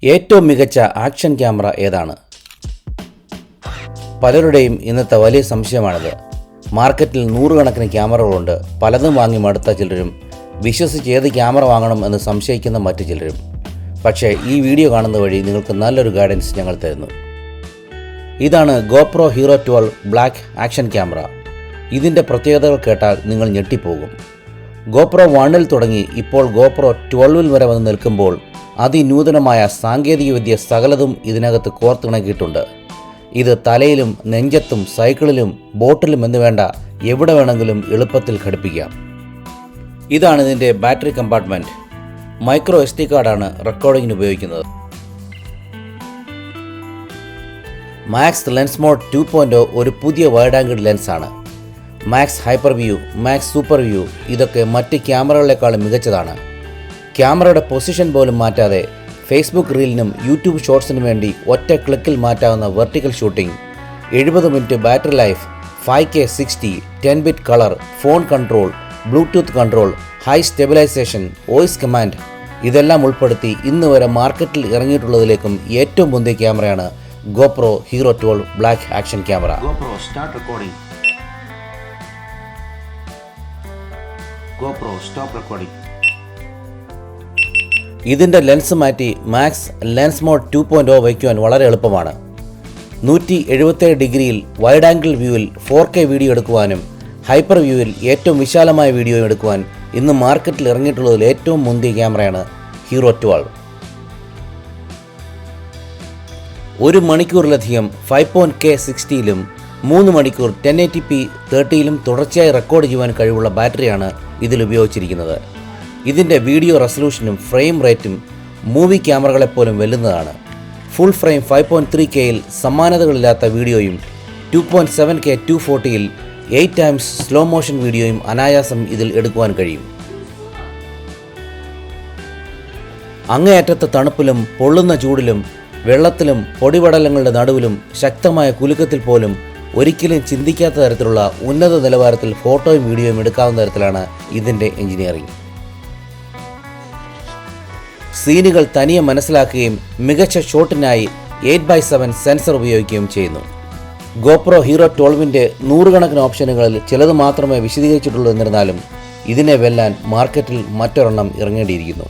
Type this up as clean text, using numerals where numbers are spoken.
ഏറ്റവും മികച്ച action camera ഏതാണ്? പലരുടെയും ഇന്നത്തെ വലിയ സംശയമാണിത്. മാർക്കറ്റിൽ നൂറുകണക്കിന് ക്യാമറകളുണ്ട്. പലതും വാങ്ങി മടുത്ത ചിലരും വിശ്വസിച്ച് ഏത് ക്യാമറ വാങ്ങണം എന്ന് സംശയിക്കുന്ന മറ്റു ചിലരും. പക്ഷേ ഈ വീഡിയോ കാണുന്ന വഴി നിങ്ങൾക്ക് നല്ലൊരു ഗൈഡൻസ് ഞങ്ങൾ തരുന്നു. ഇതാണ് GoPro Hero 12 black action camera. ഇതിൻ്റെ പ്രത്യേകതകൾ കേട്ടാൽ നിങ്ങൾ ഞെട്ടിപ്പോകും. GoPro 1ൽ തുടങ്ങി ഇപ്പോൾ GoPro 12ൽ വരെ വന്ന് നിൽക്കുമ്പോൾ അതിനൂതനമായ സാങ്കേതികവിദ്യ സകലതും ഇതിനകത്ത് കോർത്തിണക്കിയിട്ടുണ്ട്. ഇത് തലയിലും നെഞ്ചത്തും സൈക്കിളിലും ബോട്ടിലും എന്ന് വേണ്ട എവിടെ വേണമെങ്കിലും എളുപ്പത്തിൽ ഘടിപ്പിക്കാം. ഇതാണ് ഇതിൻ്റെ ബാറ്ററി കമ്പാർട്ട്മെൻറ്റ്. മൈക്രോ SD കാർഡാണ് റെക്കോർഡിങ്ങിന് ഉപയോഗിക്കുന്നത്. മാക്സ് ലെൻസ് മോഡ് 2.0 ഒരു പുതിയ വൈഡ് ആംഗിൾ ലെൻസാണ്. Max hyper view, max super view ഇതൊക്കെ മറ്റ് ക്യാമറകളെക്കാളും മികച്ചതാണ്. ക്യാമറയുടെ പൊസിഷൻ പോലും മാറ്റാതെ ഫേസ്ബുക്ക് റീലിനും യൂട്യൂബ് ഷോർട്സിനും വേണ്ടി ഒറ്റ ക്ലിക്കിൽ മാറ്റാവുന്ന vertical shooting, 70 minute battery life, 5K 60, 10 bit colour, phone control, Bluetooth control, high stabilisation, voice command ഇതെല്ലാം ഉൾപ്പെടുത്തി ഇന്ന് വരെ മാർക്കറ്റിൽ ഇറങ്ങിയിട്ടുള്ളതിലേക്കും ഏറ്റവും മുന്തിയ ക്യാമറയാണ് GoPro Hero 12 black action camera. GoPro start recording. GoPro stop recording. ഇതിൻ്റെ ലെൻസ് മാറ്റി മാക്സ് ലെൻസ് മോഡ് 2.0 വയ്ക്കുവാൻ വളരെ എളുപ്പമാണ്. 177 ഡിഗ്രിയിൽ വൈഡ് ആംഗിൾ വ്യൂവിൽ 4K വീഡിയോ എടുക്കുവാനും ഹൈപ്പർ വ്യൂവിൽ ഏറ്റവും വിശാലമായ വീഡിയോ എടുക്കുവാൻ ഇന്ന് മാർക്കറ്റിൽ ഇറങ്ങിയിട്ടുള്ളതിൽ ഏറ്റവും മുന്തിയ ക്യാമറയാണ് Hero 12. 1 മണിക്കൂറിലധികം 5.K 60ലും 3 മണിക്കൂർ 1080p 30ലും തുടർച്ചയായി റെക്കോർഡ് ചെയ്യുവാൻ കഴിവുള്ള ബാറ്ററിയാണ് ഇതിൽ ഉപയോഗിച്ചിരിക്കുന്നത്. ഇതിൻ്റെ വീഡിയോ റെസൊല്യൂഷനും ഫ്രെയിം റേറ്റും മൂവി ക്യാമറകളെപ്പോലും വെല്ലുന്നതാണ്. ഫുൾ ഫ്രെയിം 5.3Kയിൽ സമാനതകളില്ലാത്ത വീഡിയോയും 2.7K 240യിൽ 8 ടൈംസ് സ്ലോ മോഷൻ വീഡിയോയും അനായാസം ഇതിൽ എടുക്കുവാൻ കഴിയും. അങ്ങേയറ്റത്തെ തണുപ്പിലും പൊള്ളുന്ന ചൂടിലും വെള്ളത്തിലും പൊടിപടലങ്ങളുടെ നടുവിലും ശക്തമായ കുലുക്കത്തിൽ പോലും ഒരിക്കലും ചിന്തിക്കാത്ത തരത്തിലുള്ള ഉന്നത നിലവാരത്തിൽ ഫോട്ടോയും വീഡിയോയും എടുക്കാവുന്ന തരത്തിലാണ് ഇതിൻ്റെ എഞ്ചിനീയറിംഗ്. സീനുകൾ തനിയെ മനസ്സിലാക്കുകയും മികച്ച ഷോട്ടിനായി 8x7 സെൻസർ ഉപയോഗിക്കുകയും ചെയ്യുന്നു. GoPro Hero 12ൻ്റെ നൂറുകണക്കിന് ഓപ്ഷനുകളിൽ ചിലത് മാത്രമേ വിശദീകരിച്ചിട്ടുള്ളൂ. എന്നിരുന്നാലും ഇതിനെ വെല്ലാൻ മാർക്കറ്റിൽ മറ്റൊരെണ്ണം ഇറങ്ങേണ്ടിയിരിക്കുന്നു.